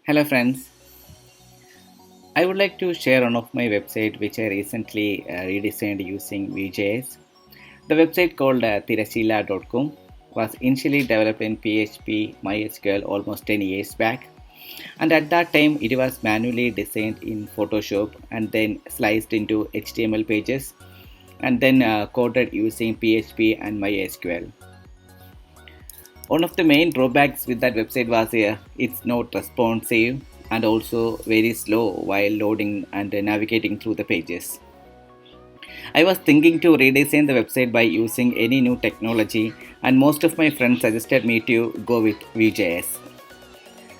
Hello friends, I would like to share one of my website which I recently redesigned using Vue.js. The website called tirasila.com was initially developed in PHP MySQL almost 10 years back, and at that time it was manually designed in Photoshop and then sliced into HTML pages and then coded using PHP and MySQL. One of the main drawbacks with that website was it's not responsive and also very slow while loading and navigating through the pages. I was thinking to redesign the website by using any new technology, and most of my friends suggested me to go with Vue.js.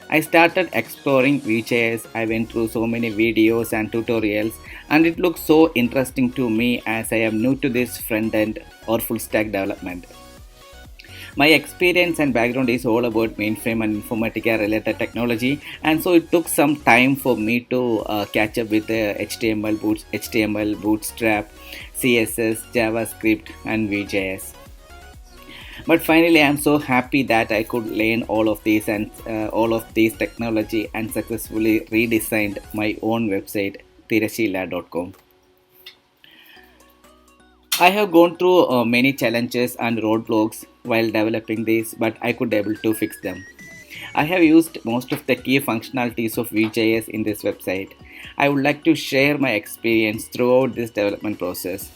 I started exploring Vue.js. I went through so many videos and tutorials, and it looked so interesting to me as I am new to this front end or full stack development. My experience and background is all about mainframe and informatica related technology, and so it took some time for me to catch up with the HTML, Bootstrap, CSS, JavaScript, and Vue.js. But finally, I'm so happy that I could learn all of these and all of these technology and successfully redesigned my own website, tirashila.com. I have gone through many challenges and roadblocks while developing this, but I could able to fix them. I have used most of the key functionalities of Vue.js in this website. I would like to share my experience throughout this development process.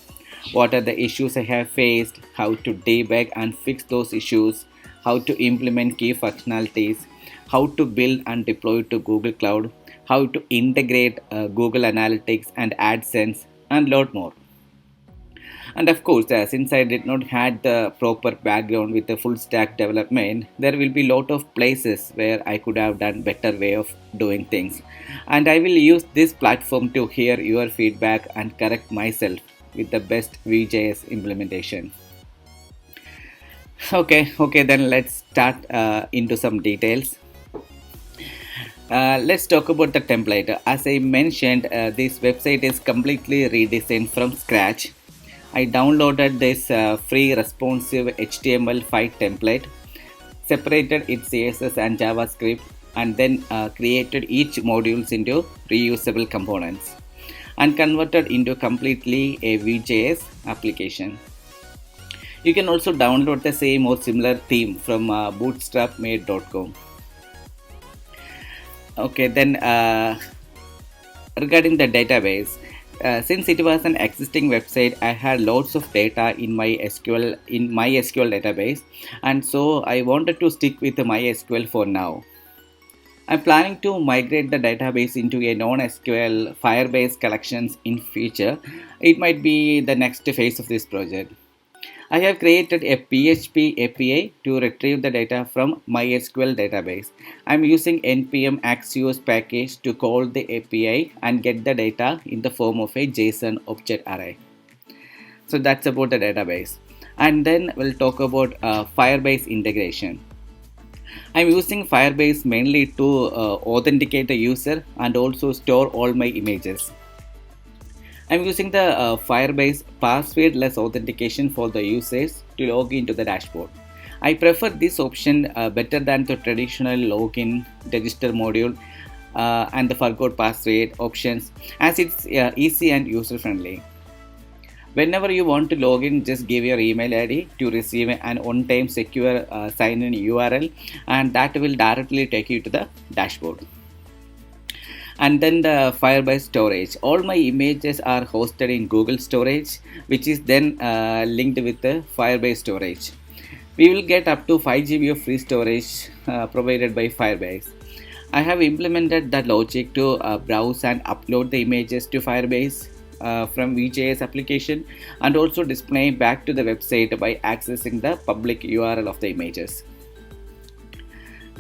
What are the issues I have faced, how to debug and fix those issues, how to implement key functionalities, how to build and deploy to Google Cloud, how to integrate Google Analytics and AdSense, and lot more. And of course, since I did not had the proper background with the full stack development, there will be lot of places where I could have done better way of doing things. And I will use this platform to hear your feedback and correct myself with the best Vue.js implementation. Okay, then let's start into some details. Let's talk about the template. As I mentioned, this website is completely redesigned from scratch. I downloaded this free responsive HTML5 template, separated its CSS and JavaScript, and then created each modules into reusable components and converted into completely a Vue.js application. You can also download the same or similar theme from bootstrapmade.com. Okay, then regarding the database, since it was an existing website, I had lots of data in my SQL database, and so I wanted to stick with the MySQL for now. I'm planning to migrate the database into a non-SQL Firebase collections in future. It might be the next phase of this project. I have created a PHP API to retrieve the data from MySQL database. I'm using npm axios package to call the API and get the data in the form of a JSON object array. So that's about the database. And then we'll talk about Firebase integration. I'm using Firebase mainly to authenticate the user and also store all my images. I'm using the Firebase passwordless authentication for the users to log into the dashboard. I prefer this option better than the traditional login, register module, and the forgot password options, as it's easy and user friendly. Whenever you want to log in, just give your email ID to receive an on-time secure sign-in URL, and that will directly take you to the dashboard. And then the Firebase storage. All my images are hosted in Google Storage, which is then linked with the Firebase storage. We will get up to 5 GB of free storage provided by Firebase. I have implemented the logic to browse and upload the images to Firebase from Vue.js application, and also display back to the website by accessing the public URL of the images.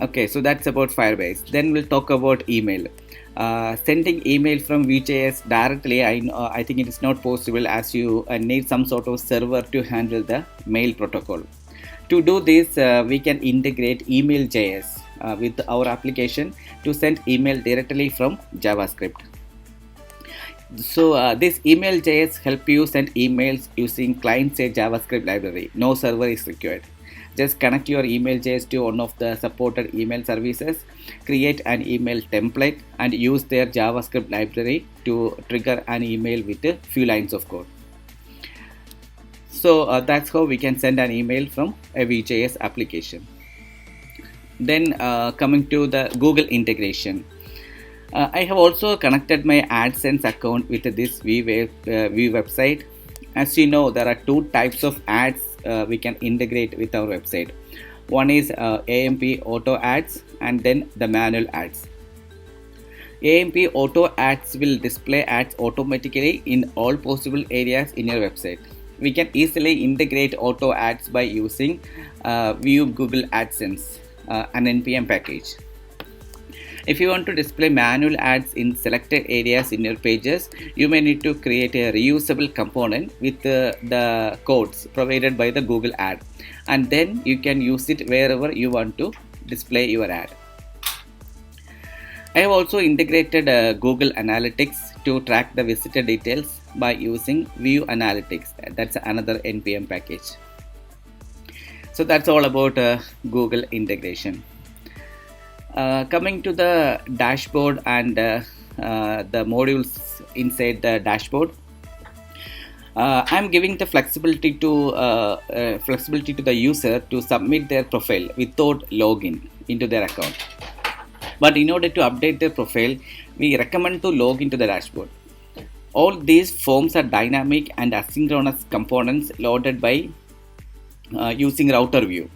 Okay, so that's about Firebase. Then we'll talk about email. Sending email from Vue.js directly, I think it is not possible, as you need some sort of server to handle the mail protocol. To do this, we can integrate email.js with our application to send email directly from JavaScript. So this email.js help you send emails using client-side JavaScript library. No server is required. Just connect your email.js to one of the supported email services, create an email template, and use their JavaScript library to trigger an email with a few lines of code. So that's how we can send an email from a Vue.js application. Then coming to the Google integration. I have also connected my AdSense account with this Vue website. As you know, there are two types of ads we can integrate with our website. One is AMP auto ads and then the manual ads. AMP auto ads will display ads automatically in all possible areas in your website. We can easily integrate auto ads by using Vue Google AdSense, an NPM package. If you want to display manual ads in selected areas in your pages, you may need to create a reusable component with the codes provided by the Google ad, and then you can use it wherever you want to display your ad. I have also integrated Google Analytics to track the visitor details by using Vue Analytics. That's another NPM package. So that's all about Google integration. Coming to the dashboard and the modules inside the dashboard, I'm giving the flexibility to the user to submit their profile without login into their account. But in order to update their profile, we recommend to log into the dashboard. All these forms are dynamic and asynchronous components loaded by using router view.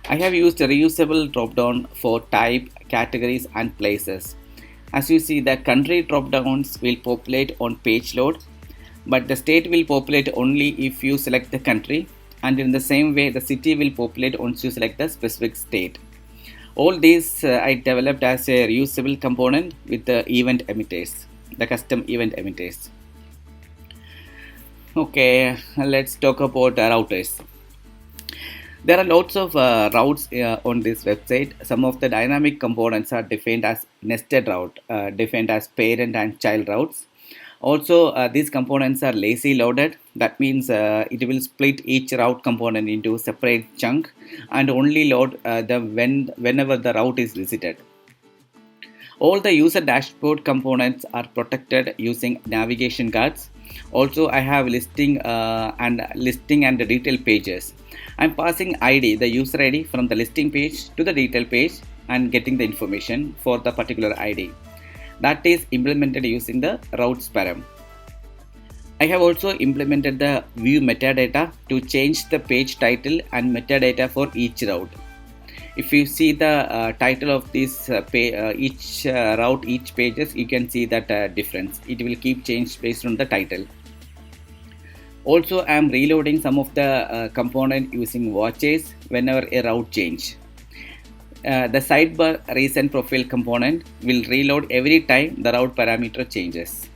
I have used a reusable dropdown for type, categories and places. As you see, the country dropdowns will populate on page load, but the state will populate only if you select the country, and in the same way the city will populate once you select the specific state. All these I developed as a reusable component with the event emitters, the custom event emitters. Okay, let's talk about routers. There are lots of routes on this website. Some of the dynamic components are defined as nested route, defined as parent and child routes. Also, these components are lazy loaded. That means it will split each route component into separate chunk and only load whenever the route is visited. All the user dashboard components are protected using navigation guards. Also, I have listing and the detail pages. I'm passing ID, the user ID, from the listing page to the detail page and getting the information for the particular ID. That is implemented using the routes param. I have also implemented the Vue metadata to change the page title and metadata for each route. If you see the title of this each route, each pages, you can see that difference. It will keep changed based on the title. Also, I am reloading some of the component using watches whenever a route change. The sidebar recent profile component will reload every time the route parameter changes.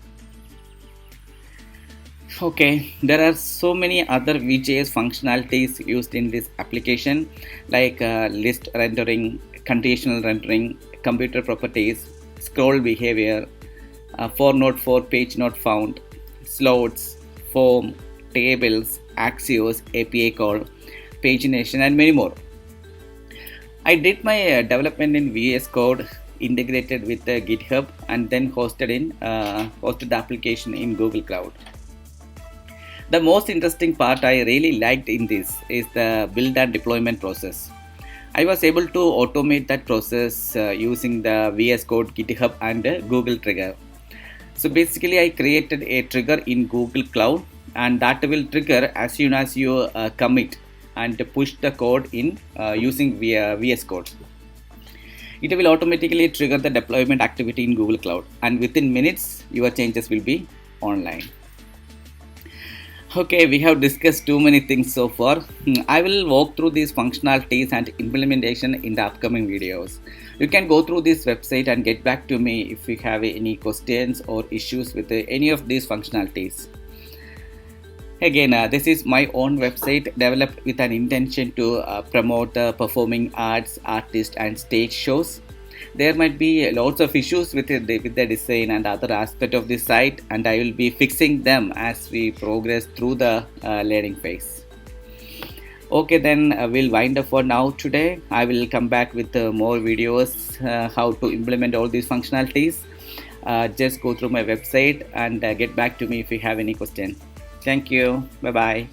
Okay, there are so many other Vue.js functionalities used in this application, like list rendering, conditional rendering, computer properties, scroll behavior, for not for page not found, slots, form, tables, Axios, API call, pagination, and many more. I did my development in VS Code, integrated with GitHub, and then hosted the application in Google Cloud. The most interesting part I really liked in this is the build and deployment process. I was able to automate that process using the VS Code, GitHub, and Google Trigger. So basically, I created a trigger in Google Cloud, and that will trigger as soon as you commit and push the code in using VS Code. It will automatically trigger the deployment activity in Google Cloud, and within minutes your changes will be online. Okay, we have discussed too many things so far. I will walk through these functionalities and implementation in the upcoming videos. You can go through this website and get back to me if you have any questions or issues with any of these functionalities. Again, this is my own website developed with an intention to promote performing arts, artists, and stage shows. There might be lots of issues with the design and other aspect of the site, and I will be fixing them as we progress through the learning phase. Okay, then we'll wind up for now today. I will come back with more videos how to implement all these functionalities. Just go through my website and get back to me if you have any question. Thank you. Bye bye.